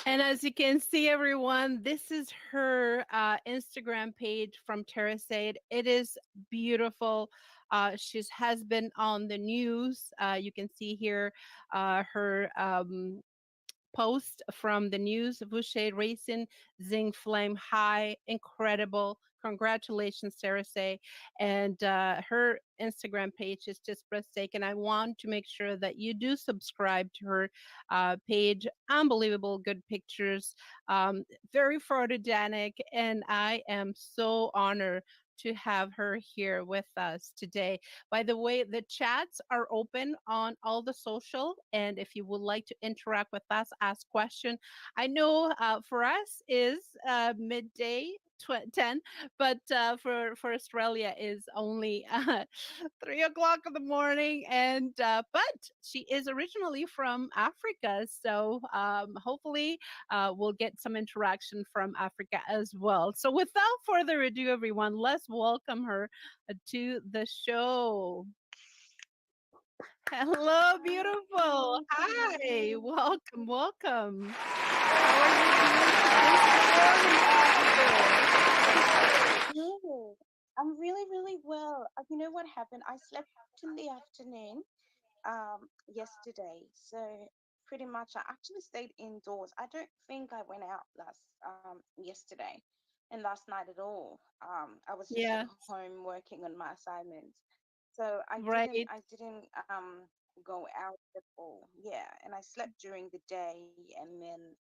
And as you can see, everyone, this is her Instagram page from Terrace. It is beautiful. She has been on the news. You can see here her post from the news. Boucher Racing, Zing Flame High, incredible. Congratulations, Sarah Say. And her Instagram page is just breathtaking. I want to make sure that you do subscribe to her page. Unbelievable good pictures, um, very photogenic. And I am so honored to have her here with us today. By the way, the chats are open on all the social, and if you would like to interact with us, ask question. I know for us is midday 10, but for Australia is only 3 o'clock in the morning, and but she is originally from Africa, so hopefully we'll get some interaction from Africa as well. So without further ado, everyone, let's welcome her to the show. Hello, beautiful. Hi, Hi. hello. Welcome, welcome. How are you doing this morning, beautiful? Good. I'm really, really well. You know what happened? I slept in the afternoon yesterday. So pretty much I actually stayed indoors. I don't think I went out last yesterday and last night at all. I was just at Yeah, home working on my assignments. So I didn't right. I didn't go out at all. Yeah, and I slept during the day and then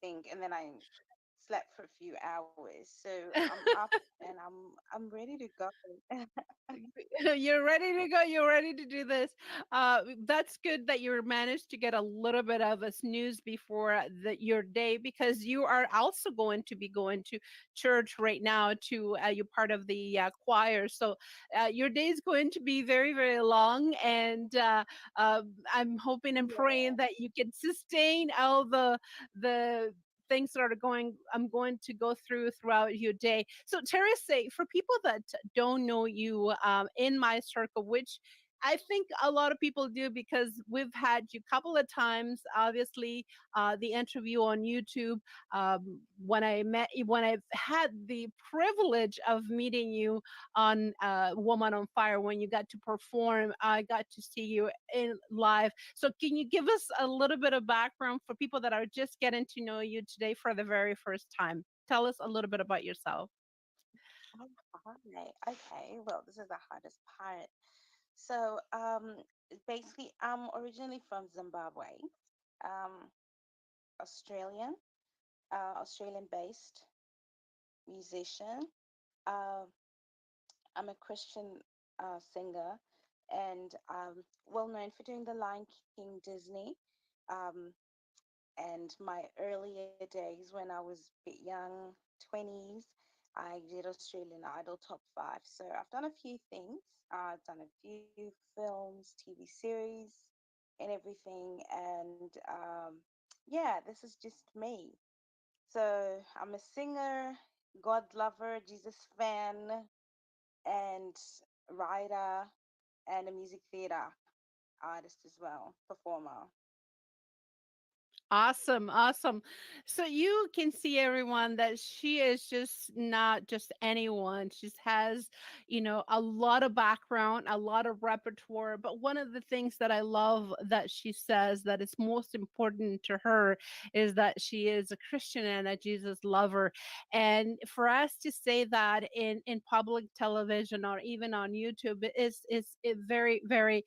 and then I slept for a few hours. So I'm up and I'm ready to go. You're ready to go. You're ready to do this. That's good that you managed to get a little bit of a snooze before your day, because you are also going to be going to church right now. To you're part of the choir, so your day is going to be very very long, and I'm hoping and Yeah. praying that you can sustain all the things that are going I'm going to go throughout your day. So Teresa, for people that don't know you in my circle, which I think a lot of people do because we've had you a couple of times. Obviously, the interview on YouTube. When I've had the privilege of meeting you on Woman on Fire, when you got to perform, I got to see you in live. So, can you give us a little bit of background for people that are just getting to know you today for the very first time? Tell us a little bit about yourself. Oh, hi. Okay. Well, this is the hardest part. So, basically, I'm originally from Zimbabwe, um, Australian, Australian-based musician. Um, I'm a Christian singer, and well known for doing the Lion King Disney. Um, and my earlier days when I was a bit young, 20s, I did Australian Idol top five. So I've done a few things. I've done a few films, TV series, and everything. And yeah, this is just me. So I'm a singer, God lover, Jesus fan, and writer, and a music theater artist as well, performer. Awesome, awesome. So you can see, everyone, that she is just not just anyone. She has, a lot of background, a lot of repertoire. But one of the things that I love that she says that is most important to her is that she is a Christian and a Jesus lover. And for us to say that in public television or even on YouTube is very very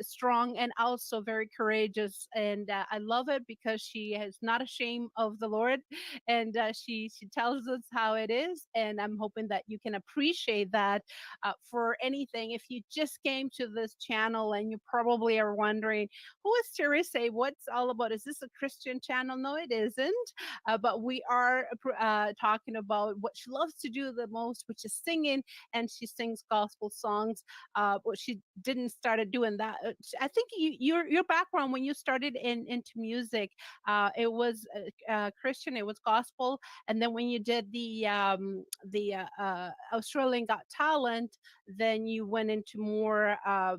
strong and also very courageous. And I love it because she is not ashamed of the Lord, and she tells us how it is. And I'm hoping that you can appreciate that for anything. If you just came to this channel and you probably are wondering, who is Teresa? What's all about? Is this a Christian channel? No, it isn't. But we are talking about what she loves to do the most, which is singing, and she sings gospel songs. But she didn't started doing that. I think your background when you started into music, it was Christian, it was gospel, and then when you did the Australian Got Talent, then you went into more I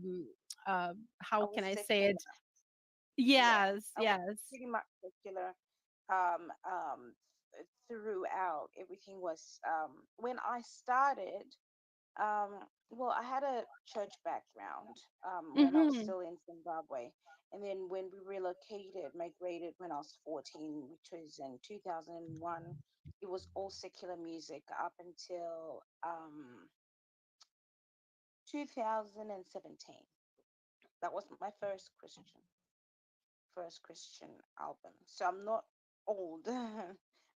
how was can I say secular. it? Yeah, Yes, I was yes. pretty much secular um, um, throughout. Everything was when I started. Well, I had a church background when I was Mm-hmm. still in Zimbabwe, and then when we relocated, migrated when I was 14, which was in 2001. It was all secular music up until 2017. That was my first Christian album. So I'm not old.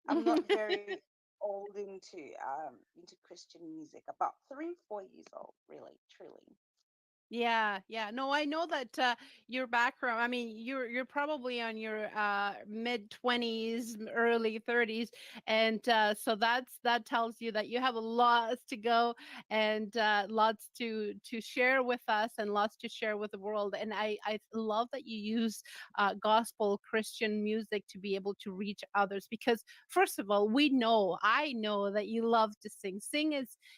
I'm not very old into Christian music. About 3, 4 years old, really, truly. Yeah, yeah. No, I know that your background, I mean, you're probably on your mid 20s, early 30s, and so that tells you that you have lots to go and lots to share with us and lots to share with the world. And I love that you use gospel Christian music to be able to reach others because first of all, I know that you love to sing.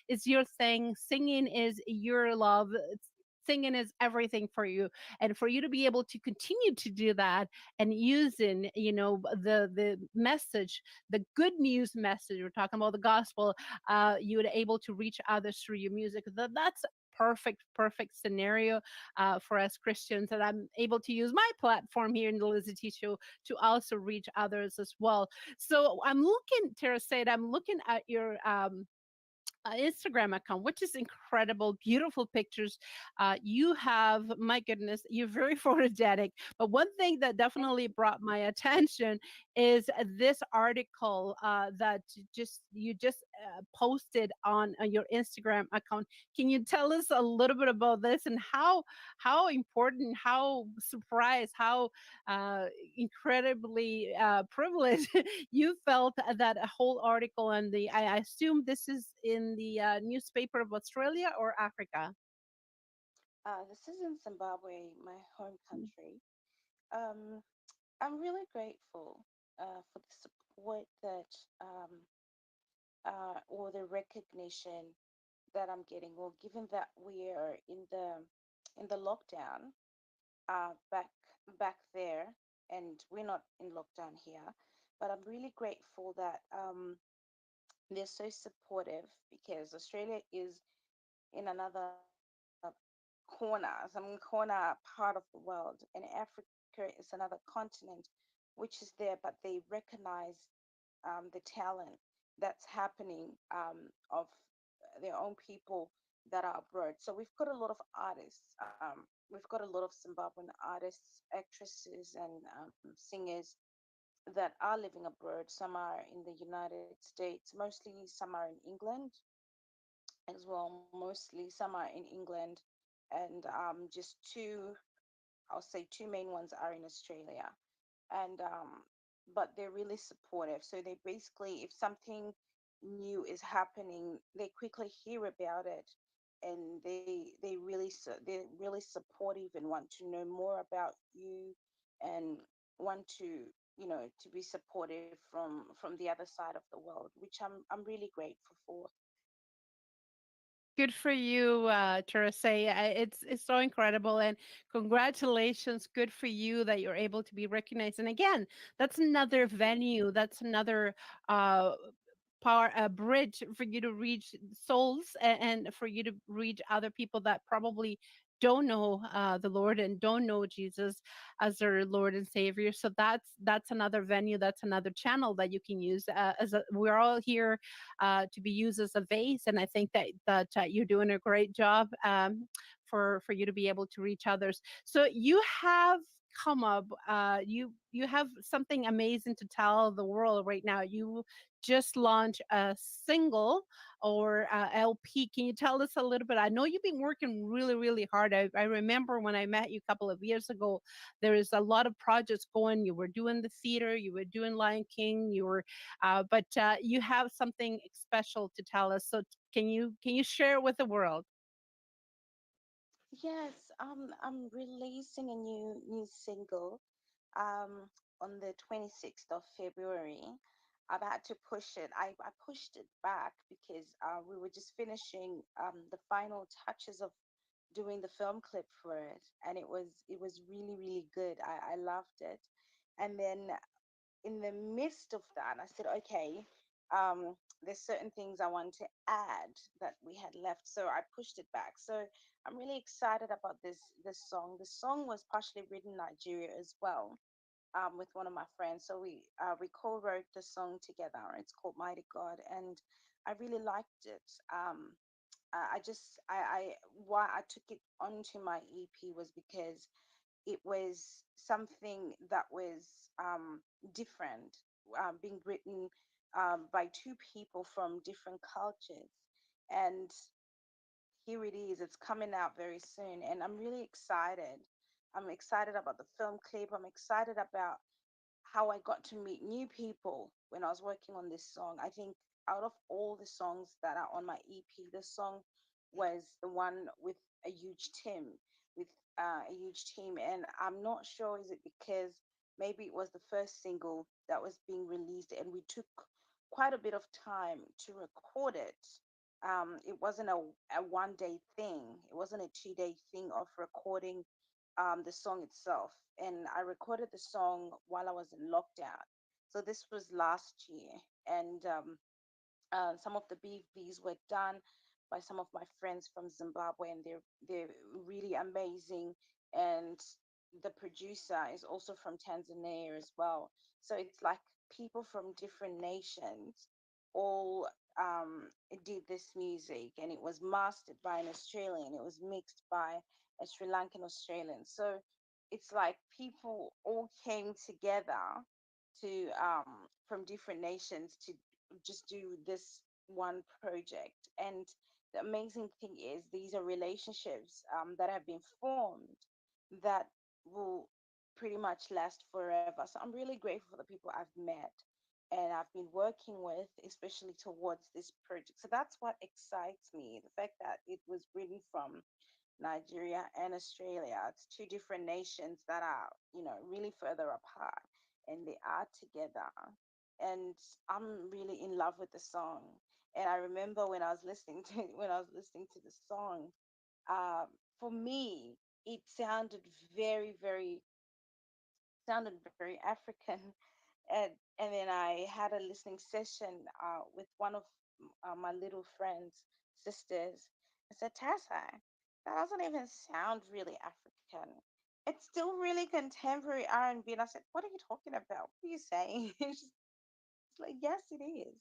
Is your thing. Singing is your love. Singing is everything for you, and for you to be able to continue to do that and using the message, the good news message, we're talking about the gospel, you would able to reach others through your music. That's perfect scenario for us Christians, that I'm able to use my platform here in the LizyT Show to also reach others as well. So I'm looking, Tara said, I'm looking at your Instagram account, which is incredible, beautiful pictures. You have, my goodness, you're very photogenic. But one thing that definitely brought my attention is this article that you just posted on your Instagram account. Can you tell us a little bit about this and how important, how surprised, how uh, incredibly privileged you felt that whole article, and I assume this is in the newspaper of Australia or Africa. This is in Zimbabwe, my home country. Um, I'm really grateful for the support that or the recognition that I'm getting. Well, given that we are in the lockdown back there, and we're not in lockdown here, but I'm really grateful that they're so supportive because Australia is in another corner, some corner part of the world, and Africa is another continent which is there, but they recognize the talent that's happening of their own people that are abroad. So we've got a lot of artists. We've got a lot of Zimbabwean artists, actresses, and singers that are living abroad. Some are in the United States, mostly some are in England as well. Mostly some are in England, and just two, I'll say two main ones are in Australia. And but they're really supportive. So they basically, if something new is happening, they quickly hear about it, and they're really supportive and want to know more about you, and want to to be supportive from the other side of the world, which I'm really grateful for. Good for you, Teresa. It's so incredible, and congratulations. Good for you that you're able to be recognized. And again, that's another venue. That's another uh, power, a bridge for you to reach souls, and for you to reach other people that probably don't know the Lord and don't know Jesus as their Lord and Savior. So that's another venue, that's another channel that you can use. We're all here to be used as a vase, and I think that you're doing a great job for you to be able to reach others. So you have come up, you have something amazing to tell the world right now. You just launched a single or LP. Can you tell us a little bit? I know you've been working really hard. I remember when I met you a couple of years ago, there is a lot of projects going. You were doing the theater, you were doing Lion King, but you have something special to tell us. So can you share with the world? Yes, I'm releasing a new single um on the 26th of February. I've had to push it. I pushed it back because we were just finishing the final touches of doing the film clip for it, and it was really good. I loved it. And then in the midst of that, I said, okay, um, there's certain things I want to add that we had left, so I pushed it back. So I'm really excited about this song. The song was partially written in Nigeria as well, with one of my friends. So we co-wrote the song together. It's called Mighty God, and I really liked it. I just I why I took it onto my EP was because it was something that was different, being written by two people from different cultures. And here it is, it's coming out very soon. And I'm really excited. I'm excited about the film clip. I'm excited about how I got to meet new people when I was working on this song. I think out of all the songs that are on my EP, this song was the one with a huge team, with a huge team. And I'm not sure, is it because maybe it was the first single that was being released and we took quite a bit of time to record it. It wasn't a 1 day thing. It wasn't a 2 day thing of recording the song itself. And I recorded the song while I was in lockdown. So this was last year. And some of the BVs were done by some of my friends from Zimbabwe, and they're really amazing. And the producer is also from Tanzania as well. So it's like people from different nations all did this music, and it was mastered by an Australian. It was mixed by a Sri Lankan Australian. So it's like people all came together to from different nations to just do this one project. And the amazing thing is, these are relationships that have been formed that will pretty much last forever. So I'm really grateful for the people I've met and I've been working with, especially towards this project. So that's what excites me, the fact that it was written from Nigeria and Australia. It's two different nations that are, really further apart, and they are together. And I'm really in love with the song. And I remember when I was listening to the song, um, for me, it very, very sounded very African. And then I had a listening session with one of my little friends' sisters. I said, Tessa, that doesn't even sound really African. It's still really contemporary R&B. And I said, what are you talking about? What are you saying? She's like, yes, it is.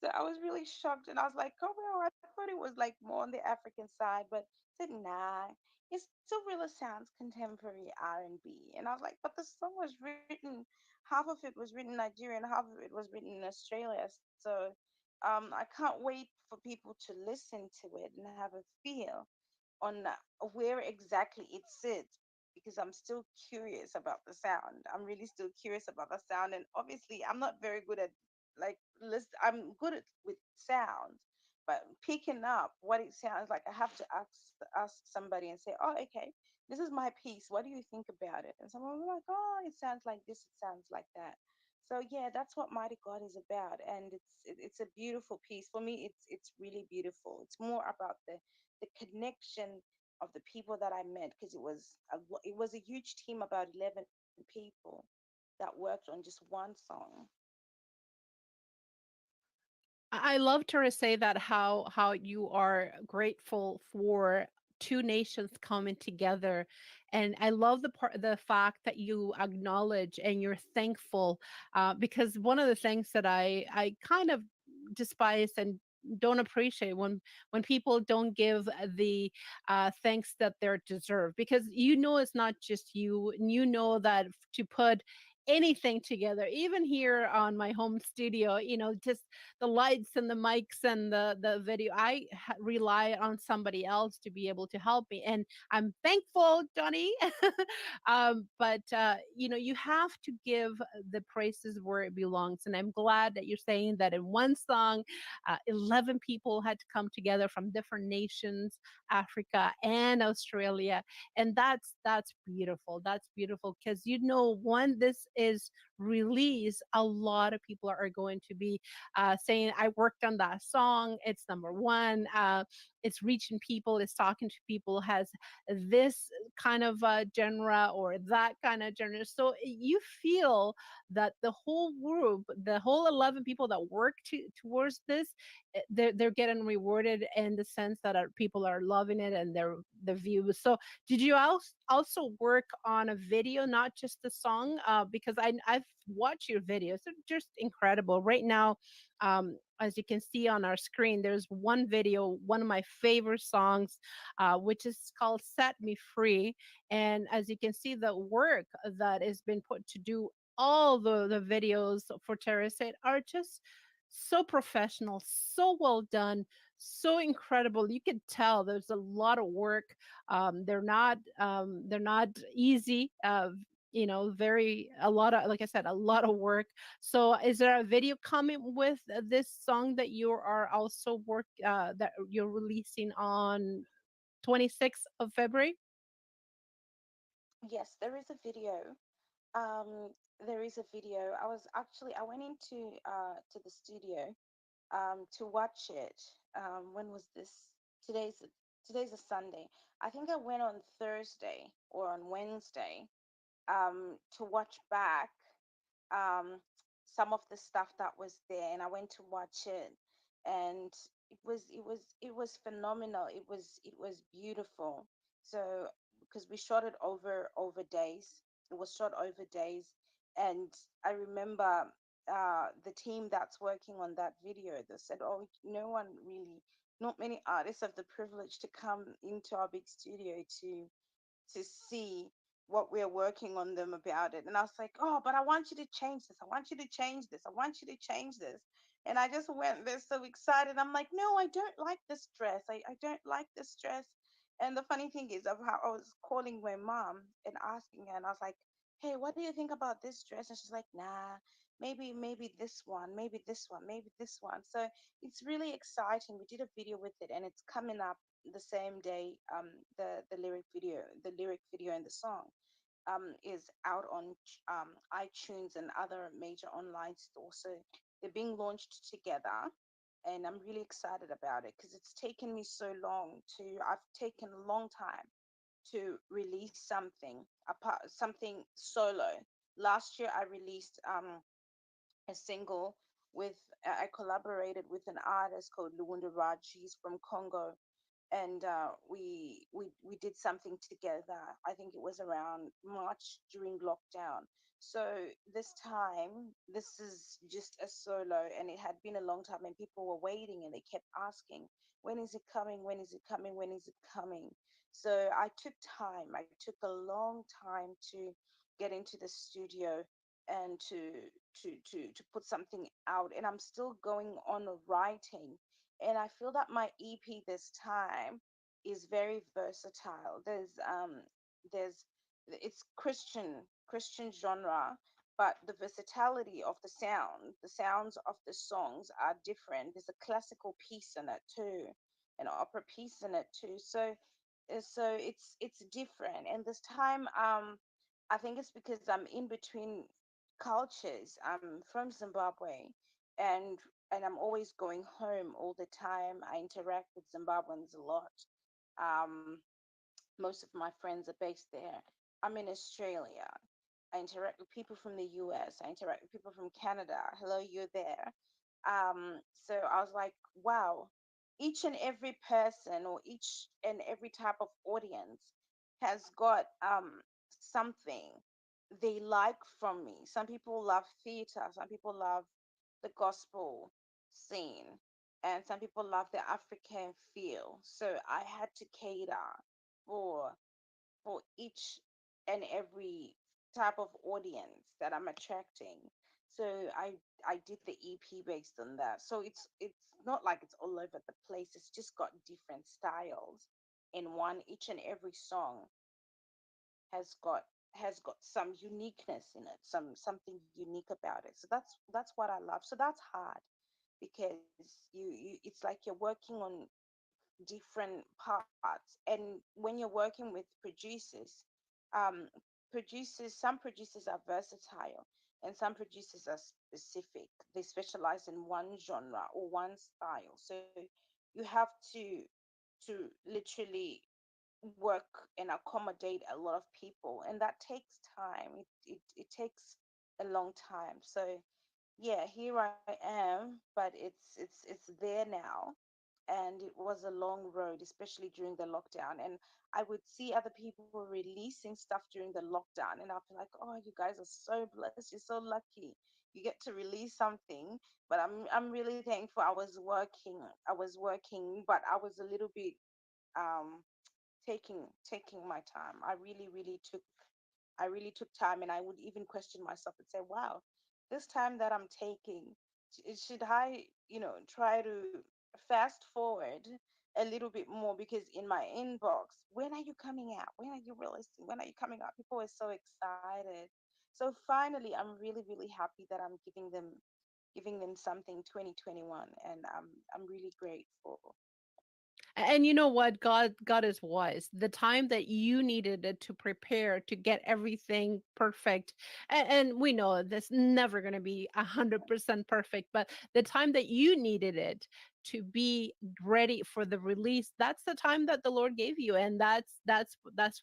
So I was really shocked, and I was like, "Oh well, I thought it was like more on the African side," but I said, "Nah, it still really sounds contemporary R&B." And I was like, "But the song was written, half of it was written in Nigeria, and half of it was written in Australia." So I can't wait for people to listen to it and have a feel on where exactly it sits, because I'm still curious about the sound. I'm really still curious about the sound, and obviously I'm not very good at like list. I'm good at with sounds, but picking up what it sounds like, I have to ask somebody and say, "Oh, okay, this is my piece. What do you think about it?" And someone will be like, "Oh, it sounds like this. It sounds like that." So yeah, that's what Mighty God is about, and it's a beautiful piece for me. It's really beautiful. It's more about the connection of the people that I met, because it was a huge team, about 11 people that worked on just one song. I love to say that how you are grateful for two nations coming together, and I love the fact that you acknowledge and you're thankful, because one of the things that I kind of despise and don't appreciate when people don't give the thanks that they're deserved, because it's not just you, and that to put anything together, even here on my home studio, just the lights and the mics and the video, rely on somebody else to be able to help me, and I'm thankful, Johnny. But you have to give the praises where it belongs, and I'm glad that you're saying that in one song, 11 people had to come together from different nations, Africa and Australia, and that's beautiful. That's beautiful, because one, this is release, a lot of people are going to be saying, I worked on that song, it's number one, it's reaching people, it's talking to people, has this kind of genre or that kind of genre. So you feel that the whole group, the whole 11 people that work towards this, they're getting rewarded in the sense that people are loving it and their the views. So did you also work on a video, not just the song? Because I've watched your videos; they're just incredible. Right now, as you can see on our screen, there's one video, one of my favorite songs, which is called "Set Me Free." And as you can see, the work that has been put to do all the videos for Terrace are just so professional, so well done, so incredible. You can tell there's a lot of work. They're not easy. Very a lot of, like I said, a lot of work. So, is there a video coming with this song that you are also that you're releasing on 26th of February? Yes, there is a video. Um, there is a video. I went into to the studio to watch it. When was this? Today's today's a Sunday. I think I went on Thursday or on Wednesday to watch back um, some of the stuff that was there, and I went to watch it, and it was phenomenal. It was beautiful. So because we shot it over days, it was shot over days, and I remember the team that's working on that video. They said, "Oh, no one really, not many artists have the privilege to come into our big studio to see what we're working on them about it." And I was like, "Oh, but I want you to change this. I want you to change this. I want you to change this." And I just went there so excited. I'm like, "No, I don't like this dress. I don't like this dress." And the funny thing is of how I was calling my mom and asking her, and I was like, "Hey, what do you think about this dress?" And she's like, "Nah, maybe this one, maybe this one, maybe this one." So it's really exciting. We did a video with it, and it's coming up the same day. The lyric video and the song is out on iTunes and other major online stores. So they're being launched together, and I'm really excited about it because it's taken me so long to. I've taken a long time to release something solo. Last year I released a single with. I collaborated with an artist called Luwunda Raj. He's from Congo, and we did something together. I think it was around March during lockdown. So this time, this is just a solo, and it had been a long time, and people were waiting, and they kept asking, "When is it coming? When is it coming? When is it coming?" So I took time. I took a long time to get into the studio and to put something out, and I'm still going on writing, and I feel that my EP this time is very versatile. There's it's Christian genre, but the versatility of the sounds of the songs are different. There's a classical piece in it too, an opera piece in it too. So it's different. And this time, I think it's because I'm in between cultures. I'm from Zimbabwe, and and I'm always going home all the time. I interact with Zimbabweans a lot. Um, Most of my friends are based there. I'm in Australia. I interact with people from the US. I interact with people from Canada. Hello, you're there. So I was like, wow, each and every person or each and every type of audience has got something they like from me. Some people love theater, some people love the gospel scene, and some people love the African feel. So I had to cater for each and every type of audience that I'm attracting. So I did the EP based on that. So it's not like it's all over the place. It's just got different styles in one. Each and every song has got some uniqueness in it, something unique about it. So that's what I love. So that's hard because you it's like you're working on different parts, and when you're working with producers, um some producers are versatile. and some producers are specific. They specialize in one genre or one style. So you have to literally work and accommodate a lot of people, and that takes time. It takes a long time. So yeah, here I am, but it's there now, and it was a long road, especially during the lockdown. And I would see other people releasing stuff during the lockdown, and I'll be like, oh, you guys are so blessed, you're so lucky, you get to release something. But I'm really thankful. I was working, but I was a little bit um taking my time. I really took time, and I would even question myself and say, wow, this time that I'm taking, should I, try to fast forward a little bit more? Because in my inbox, when are you coming out? When are you releasing? When are you coming out? People are so excited. So finally, I'm really, really happy that I'm giving them something 2021, and I'm really grateful. And you know what? God is wise. The time that you needed it to prepare to get everything perfect, and we know that's never going to be 100% perfect, but the time that you needed it to be ready for the release, that's the time that the Lord gave you, and that's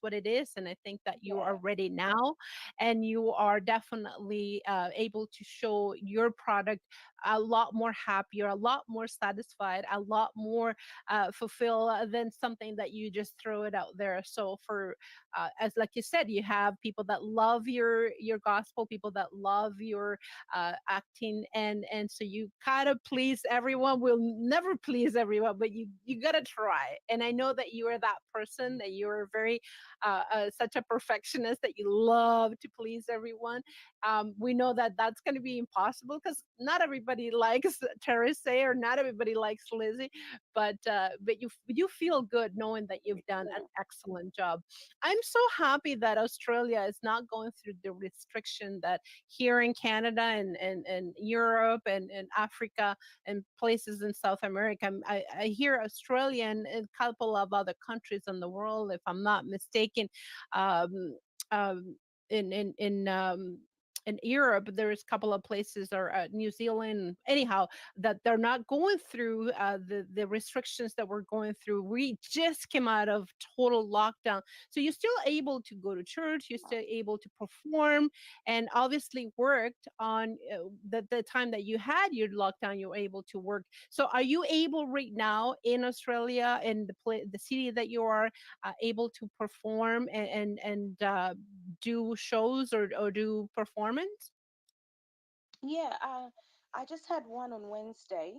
what it is. And I think that you are Yeah. ready now, and you are definitely able to show your product a lot more happier, a lot more satisfied, a lot more fulfill than something that you just throw it out there. So for as like you said, you have people that love your gospel, people that love your acting, and so you gotta please everyone. Will never please everyone, but you gotta try. And I know that you are that person, that you're very such a perfectionist that you love to please everyone. We know that that's going to be impossible because not everybody likes Teresa or not everybody likes Lizzie, but you feel good knowing that you've done an Yeah. excellent job. I'm so happy that Australia is not going through the restriction that here in Canada and Europe and Africa and places in South America. I hear Australia and a couple of other countries in the world, if I'm not mistaken, um, um, in Europe, there's a couple of places, or New Zealand, anyhow, that they're not going through the restrictions that we're going through. We just came out of total lockdown, so you're still able to go to church, you're still able to perform, and obviously worked on the time that you had your lockdown. You were able to work. So, are you able right now in Australia, in the city that you are, able to perform and do shows or do performance? Yeah, I just had one on Wednesday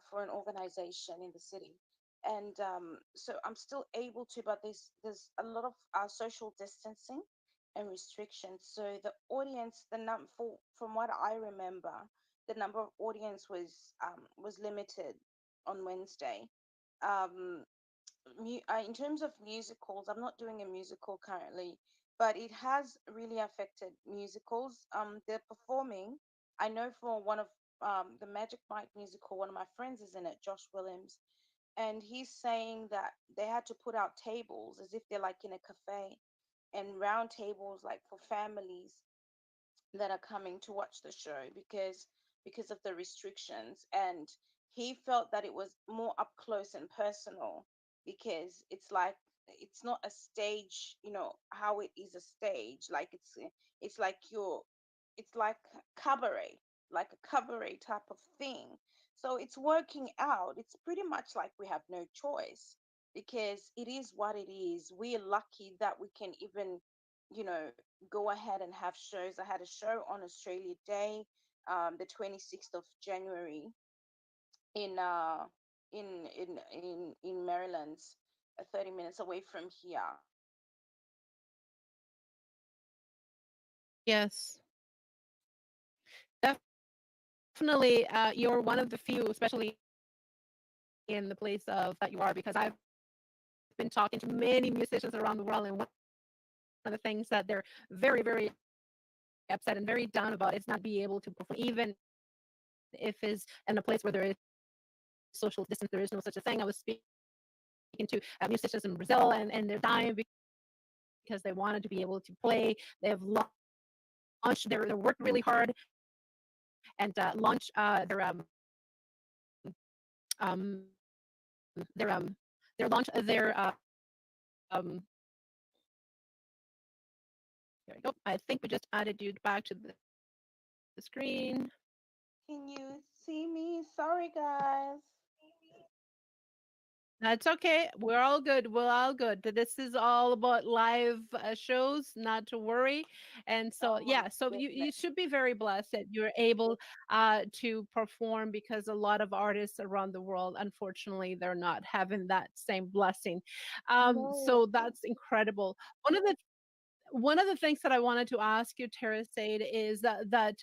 for an organization in the city, and so I'm still able to, but there's a lot of social distancing and restrictions. So the audience, the num for from what I remember, the number of audience was limited on Wednesday. Um, in terms of musicals, I'm not doing a musical currently, but it has really affected musicals. They're performing. I know for one of the Magic Mike musical, one of my friends is in it, Josh Williams, and he's saying that they had to put out tables as if they're like in a cafe, and round tables like for families that are coming to watch the show because of the restrictions. And he felt that it was more up close and personal, because it's not a stage, how it is a stage, like it's like you're it's like a cabaret type of thing. So it's working out. It's pretty much like we have no choice, because it is what it is. We're lucky that we can even, you know, go ahead and have shows. I had a show on Australia Day, the 26th of January in in Maryland, 30 minutes away from here. Yes, definitely. You're one of the few, especially in the place of that you are, because I've been talking to many musicians around the world, and one of the things that they're very, very upset and very down about is not being able to perform, even if it's in a place where there is social distance. There is no such a thing. I was speaking to musicians in Brazil, and they're dying because they wanted to be able to play. They have lost launched. They worked really hard and launched their launch their here we go. I think we just added you back to the screen. Can you see me? Sorry, guys. That's okay. We're all good. We're all good. This is all about live shows, not to worry. And so, Oh my yeah, so you goodness. should be very blessed that you're able to perform because a lot of artists around the world, unfortunately, they're not having that same blessing. No. So that's incredible. One of the things that I wanted to ask you, Tara Sade, is that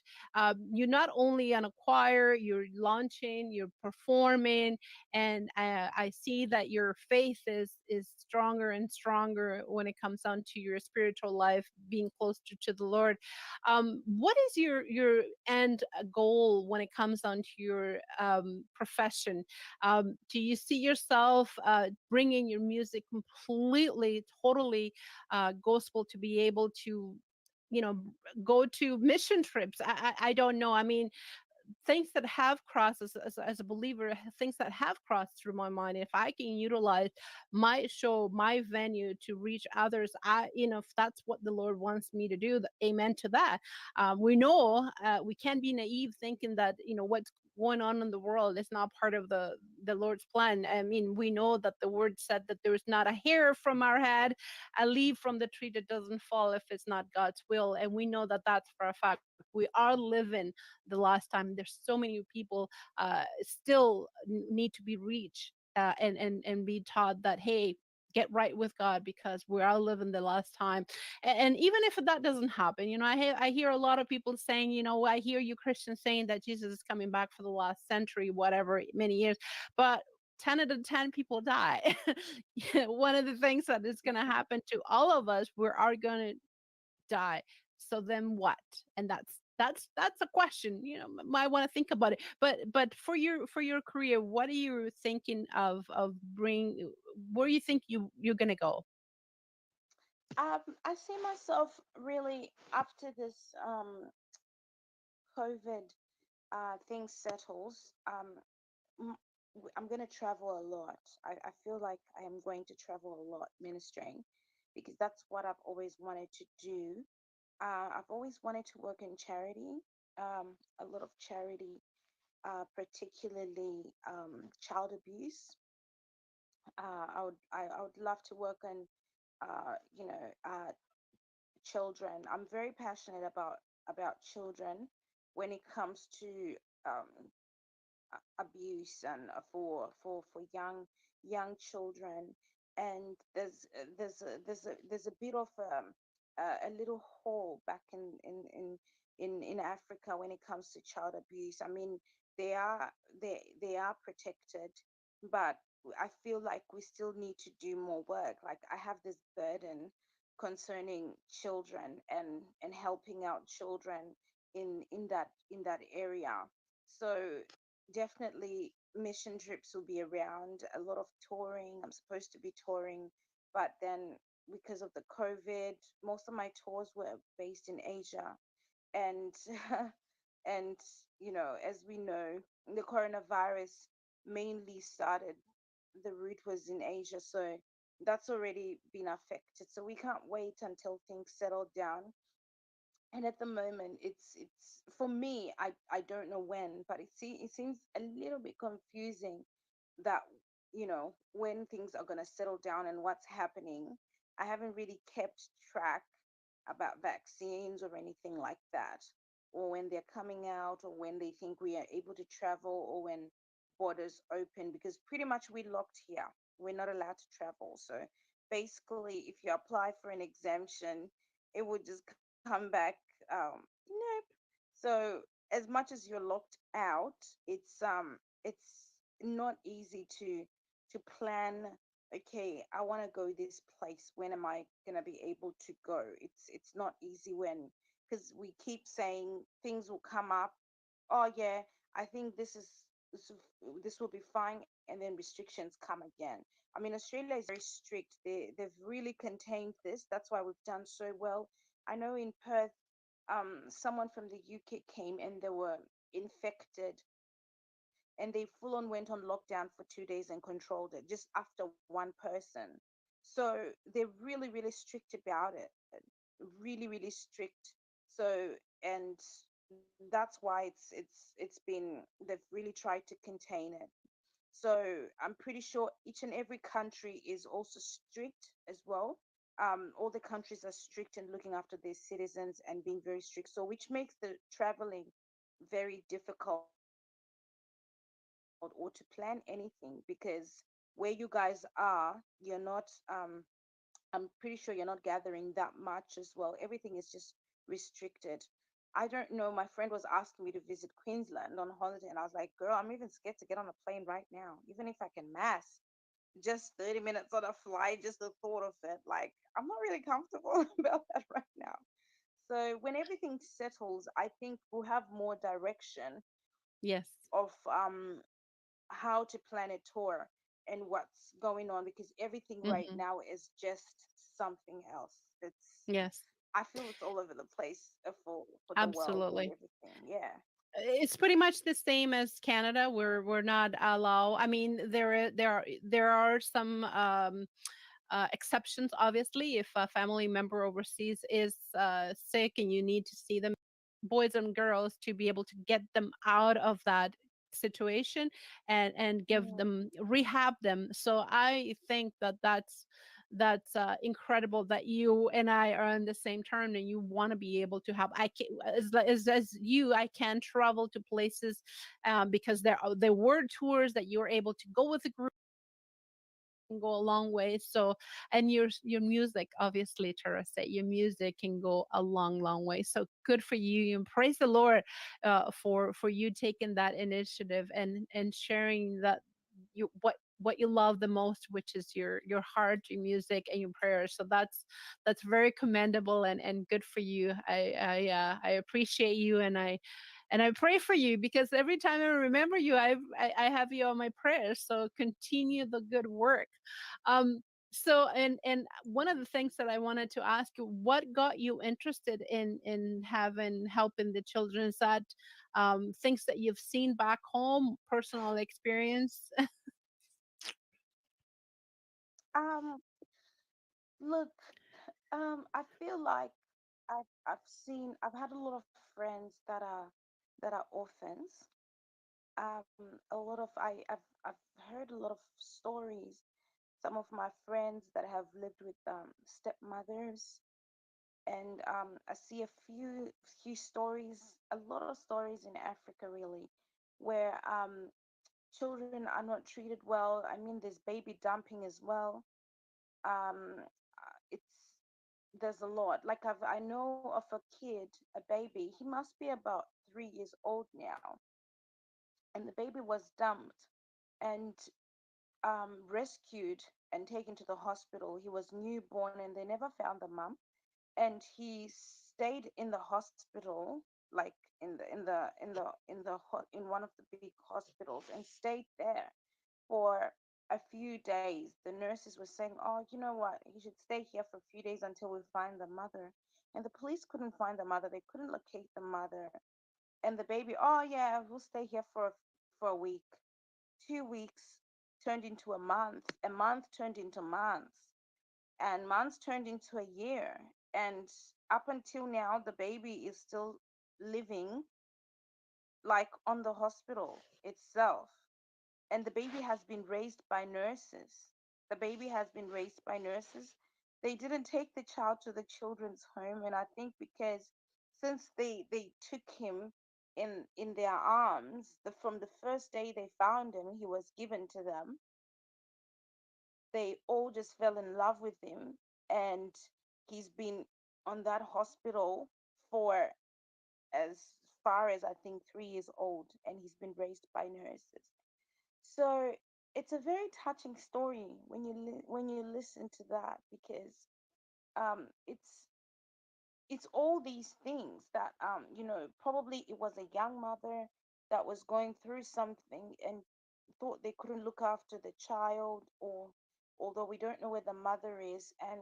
you're not only on a choir, you're launching, you're performing, and I see that your faith is stronger and stronger when it comes down to your spiritual life, being closer to the Lord. What is your end goal when it comes down to your profession? Do you see yourself bringing your music completely, totally gospel to be able to go to mission trips? I don't know. I mean, things that have crossed as a believer, things that have crossed through my mind, if I can utilize my show, my venue to reach others, if that's what the Lord wants me to do, amen to that. We know we can't be naive thinking that what's going on in the world is not part of the Lord's plan. I mean, we know that the word said that there's not a hair from our head, a leaf from the tree that doesn't fall if it's not God's will, and we know that that's for a fact. We are living the last time. There's so many people still need to be reached, and be taught that, hey, get right with God because we are living the last time. And even if that doesn't happen, I hear a lot of people saying, I hear you Christians saying that Jesus is coming back for the last century, whatever, many years, but 10 out of 10 people die. One of the things that is going to happen to all of us, we are going to die. So then what? And that's a question. Might want to think about it. But for your career, what are you thinking of bring? Where you think you're gonna go? I see myself really after this COVID thing settles. m- I'm going to travel a lot. I feel like I am going to travel a lot ministering because that's what I've always wanted to do. I've always wanted to work in charity, a lot of charity, particularly child abuse. I would love to work on, you know, children. I'm very passionate about children when it comes to um, abuse and for young children. And there's a bit of a little hole back in Africa when it comes to child abuse. I mean, they are they are protected, but I feel like we still need to do more work. Like I have this burden concerning children and helping out children in that area. So definitely mission trips will be around, a lot of touring. I'm supposed to be touring, but then because of the COVID, most of my tours were based in Asia. And and as we know, the coronavirus mainly started, the route was in Asia, so that's already been affected. So we can't wait until things settle down. And at the moment, it's for me, I don't know when, but it seems a little bit confusing that when things are going to settle down and what's happening. I haven't really kept track about vaccines or anything like that, or when they're coming out, or when they think we are able to travel, or when borders open, because pretty much we're locked here. We're not allowed to travel. So basically, if you apply for an exemption, it would just come back, nope. So as much as you're locked out, it's not easy to plan. Okay, I want to go this place. When am I gonna be able to go? It's not easy when, because we keep saying things will come up. Oh yeah, I think this will be fine, and then restrictions come again. I mean, Australia is very strict. They've really contained this. That's why we've done so well. I know in Perth, someone from the UK came and they were infected, and they full on went on lockdown for 2 days and controlled it just after one person. So they're really, really strict about it, really, really strict. So, and that's why it's been, they've really tried to contain it. So I'm pretty sure each and every country is also strict as well. All the countries are strict in looking after their citizens and being very strict. So which makes the traveling very difficult or to plan anything, because where you guys are, you're not. I'm pretty sure you're not gathering that much as well. Everything is just restricted. I don't know. My friend was asking me to visit Queensland on holiday, and I was like, girl, I'm even scared to get on a plane right now, even if I can mask just 30 minutes on a flight, just the thought of it. Like, I'm not really comfortable about that right now. So, when everything settles, I think we'll have more direction Yes. of how to plan a tour and what's going on, because everything right Hmm. now is just something else. It's Yes. I feel it's all over the place for the world and Absolutely. everything. Yeah. It's pretty much the same as Canada. We're not allow. I mean, there are some exceptions, obviously, if a family member overseas is sick and you need to see them, boys and girls, to be able to get them out of that situation and give Mhm. them, rehab them. So I think that that's incredible that you and I are on the same term and you want to be able to have. I can, as you, I can travel to places because there were tours that you were able to go with a group, can go a long way. So, and your music, obviously, Teresa, your music can go a long, long way. So good for you, and praise the Lord for you taking that initiative and sharing that you what you love the most, which is your heart, your music, and your prayers. So that's very commendable and good for you. I appreciate you, and I pray for you because every time I remember you, I have you on my prayers. So continue the good work. So and one of the things that I wanted to ask you, what got you interested in having helping the children? Is that things that you've seen back home, personal experience? Um, Look, I feel like I've had a lot of friends that are orphans. A lot of I've heard a lot of stories. Some of my friends that have lived with stepmothers, and I see a few stories, a lot of stories in Africa really, where children are not treated well. I mean, there's baby dumping as well. It's There's a lot. Like I know of a kid, a baby. He must be about 3 years old now, and the baby was dumped and rescued and taken to the hospital. He was newborn, and they never found the mom. And he stayed in the hospital, like in one of the big hospitals, and stayed there for a few days. The nurses were saying, "Oh, you know what? He should stay here for a few days until we find the mother." And the police couldn't find the mother. They couldn't locate the mother. And the baby, "Oh yeah, we'll stay here for a week." 2 weeks turned into a month turned into months, and months turned into a year. And up until now, the baby is still living like on the hospital itself. And the baby has been raised by nurses. The baby has been raised by nurses. They didn't take the child to the children's home, and I think because since they took him in their arms, from the first day they found him, he was given to them. They all just fell in love with him, and he's been on that hospital for as far as I think 3 years old, and he's been raised by nurses. So it's a very touching story when when you listen to that, because um, it's it's all these things that probably it was a young mother that was going through something and thought they couldn't look after the child, or although we don't know where the mother is. And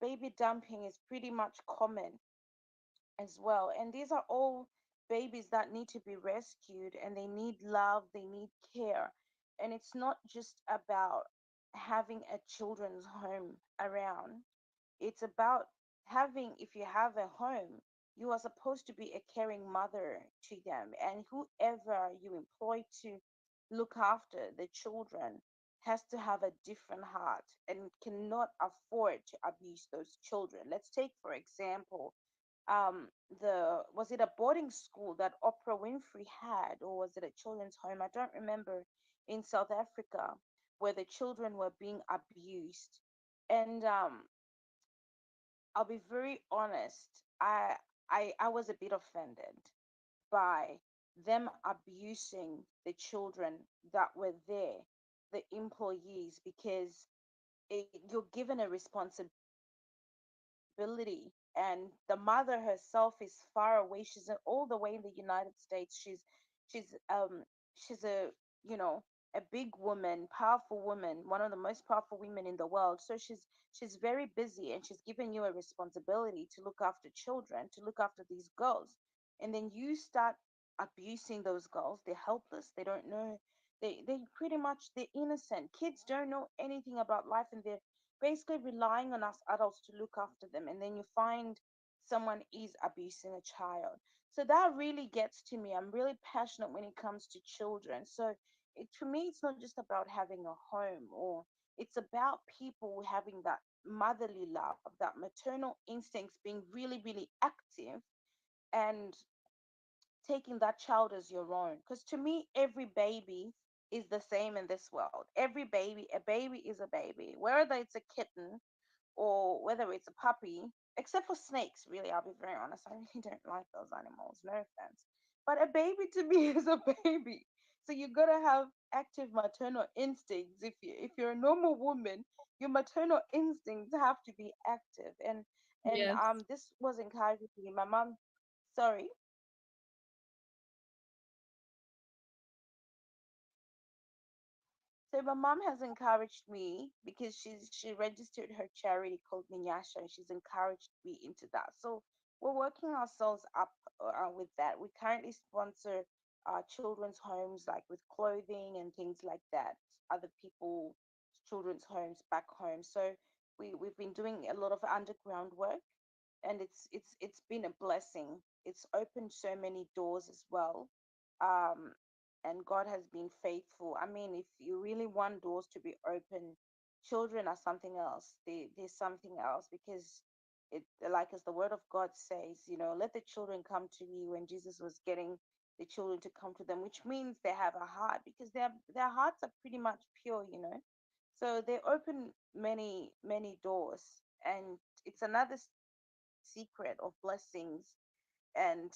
baby dumping is pretty much common as well. And these are all babies that need to be rescued, and they need love, they need care. And it's not just about having a children's home around, it's about having, if you have a home, you are supposed to be a caring mother to them. And whoever you employ to look after the children has to have a different heart and cannot afford to abuse those children. Let's take, for example, um the was it a boarding school that Oprah Winfrey had, or was it a children's home? I don't remember, in South Africa, where the children were being abused. And I'll be very honest, I was a bit offended by them abusing the children that were there, the employees, because you're given a responsibility, and the mother herself is far away. She's all the way in the United States. She's a, you know, a big woman, powerful woman, one of the most powerful women in the world. So she's very busy, and she's given you a responsibility to look after children, to look after these girls. And then you start abusing those girls. They're helpless, they don't know, they pretty much, they're innocent. Kids don't know anything about life, and they're basically relying on us adults to look after them. And then you find someone is abusing a child. So that really gets to me. I'm really passionate when it comes to children. So to me, it's not just about having a home, or it's about people having that motherly love, that maternal instincts being really, really active, and taking that child as your own. Because to me, every baby is the same in this world. Every baby, a baby is a baby, whether it's a kitten or whether it's a puppy, except for snakes, really. I'll be very honest. I really don't like those animals. No offense. But a baby to me is a baby. So you gotta have active maternal instincts. If you're a normal woman, your maternal instincts have to be active. And Yes. this was encouraged me. My mom, sorry. So my mom has encouraged me, because she registered her charity called Minyasha, and she's encouraged me into that. So we're working ourselves up with that. We currently sponsor children's homes, like with clothing and things like that. Other people, children's homes back home. So we've been doing a lot of underground work, and it's been a blessing. It's opened so many doors as well. Um, and God has been faithful. I mean, if you really want doors to be open, children are something else. They're something else, because it, like as the word of God says, let the children come to me. When Jesus was getting the children to come to them, which means they have a heart, because their hearts are pretty much pure. So they open many, many doors, and it's another secret of blessings. And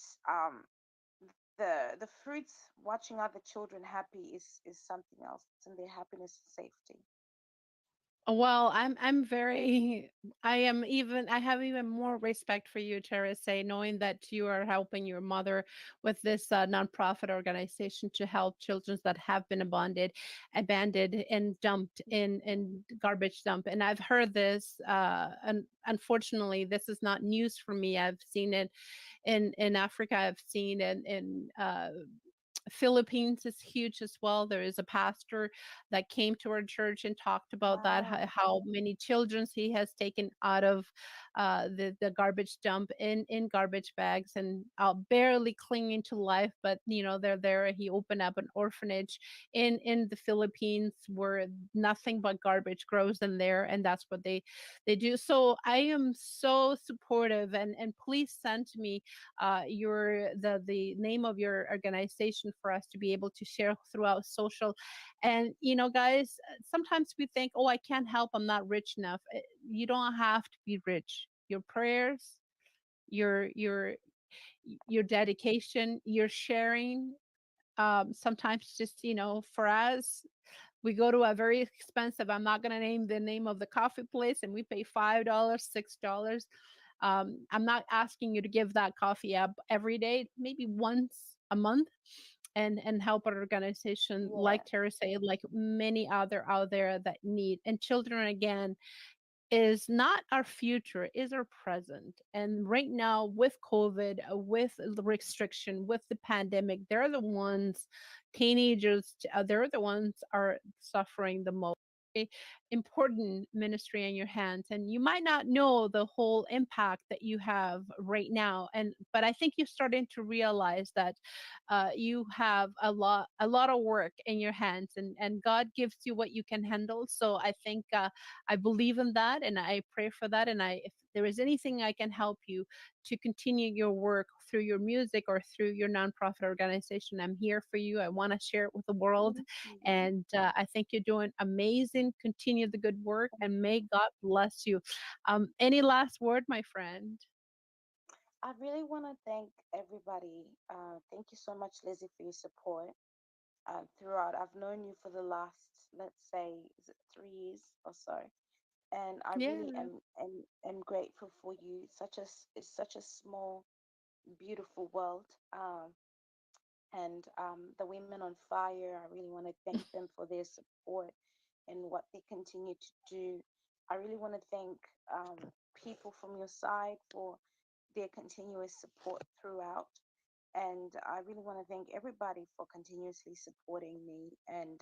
the fruits, watching other children happy, is something else, and their happiness and safety. Well, I'm very I have even more respect for you, Teresa, knowing that you are helping your mother with this nonprofit organization to help children that have been abandoned and dumped in garbage dump. And I've heard this, and unfortunately, this is not news for me. I've seen it in Africa. I've seen it in Philippines is huge as well. There is a pastor that came to our church and talked about that, Wow. how many children he has taken out of the garbage dump in garbage bags and barely clinging to life, but they're there. He opened up an orphanage in the Philippines where nothing but garbage grows in there, and that's what they do. So I am so supportive, and please send me your the name of your organization for us to be able to share throughout social. And guys, sometimes we think, oh, I can't help, I'm not rich enough. You don't have to be rich. Your prayers, your your your dedication, your sharing, sometimes just for us, we go to a very expensive, I'm not going to name the name of the coffee place, and we pay $5, $6. I'm not asking you to give that coffee up every day, maybe once a month, and help an organization Yeah. like Terra say, like many other out there that need. And children, again, is not our future, is our present. And right now, with COVID, with the restriction, with the pandemic, they're the ones, teenagers, they're the ones are suffering the most. Important ministry in your hands, and you might not know the whole impact that you have right now, and but I think you're starting to realize that you have a lot of work in your hands, and God gives you what you can handle. So I think I believe in that, and I pray for that. And I, if there is anything I can help you to continue your work through your music or through your nonprofit organization, I'm here for you. I want to share it with the world, Thank you. and I think you're doing amazing. Continue the good work, and may God bless you. Any last word, my friend? I really want to thank everybody. Thank you so much, Lizzie, for your support throughout. I've known you for the last, let's say, is it 3 years or so? And I really Yeah. am grateful for you. It's such a small, beautiful world. And the Women on Fire, I really want to thank them for their support and what they continue to do. I really want to thank people from your side for their continuous support throughout. And I really want to thank everybody for continuously supporting me. And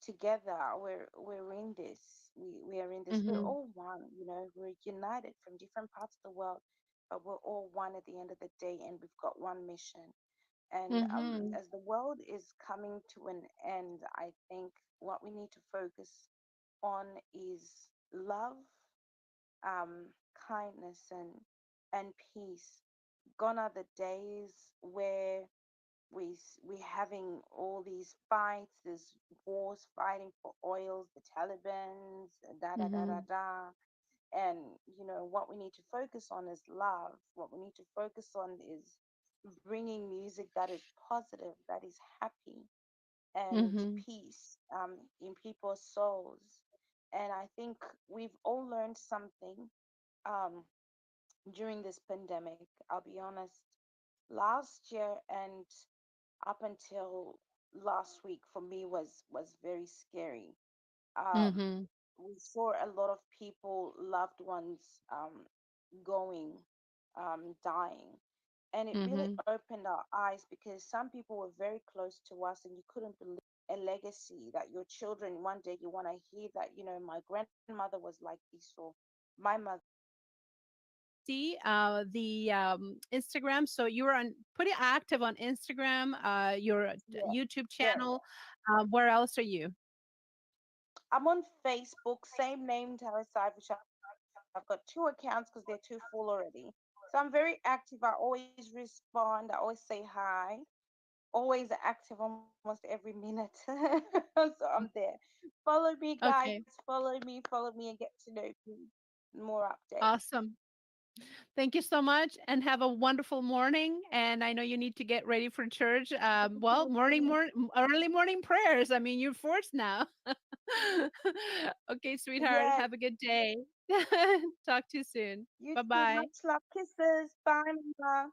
together, we're in this. We are in this. We're Mhm. all one. You know, we're united from different parts of the world, but we're all one at the end of the day, and we've got one mission. And Mhm. as the world is coming to an end, I think what we need to focus on is love, um, kindness, and peace. Gone are the days where we having all these fights, these wars, fighting for oils, the Taliban's, da da da da Mhm. da. And what we need to focus on is love. What we need to focus on is bringing music that is positive, that is happy, and Mhm. peace in people's souls. And I think we've all learned something um, during this pandemic. I'll be honest, last year and up until last week for me was very scary. Um, Mhm. we saw a lot of people, loved ones, going, dying, and it really Mhm. opened our eyes because some people were very close to us, and you couldn't believe a legacy that your children one day you want to hear that my grandmother was like this, or my mother. See the Instagram. So you were on pretty active on Instagram. Your Yeah, YouTube very. channel. Where else are you? I'm on Facebook, same name, Tara Cypher. I've got two accounts because they're too full already. So I'm very active. I always respond. I always say hi. Always active almost every minute. So I'm there. Follow me, guys. Okay. Follow me, and get to know me. More updates. Awesome. Thank you so much, and have a wonderful morning. And I know you need to get ready for church. Well, early morning prayers. I mean, you're forced now. Okay, sweetheart. Yes. Have a good day. Talk to you soon. You Bye too. bye. Much love. Kisses. Bye, Mama.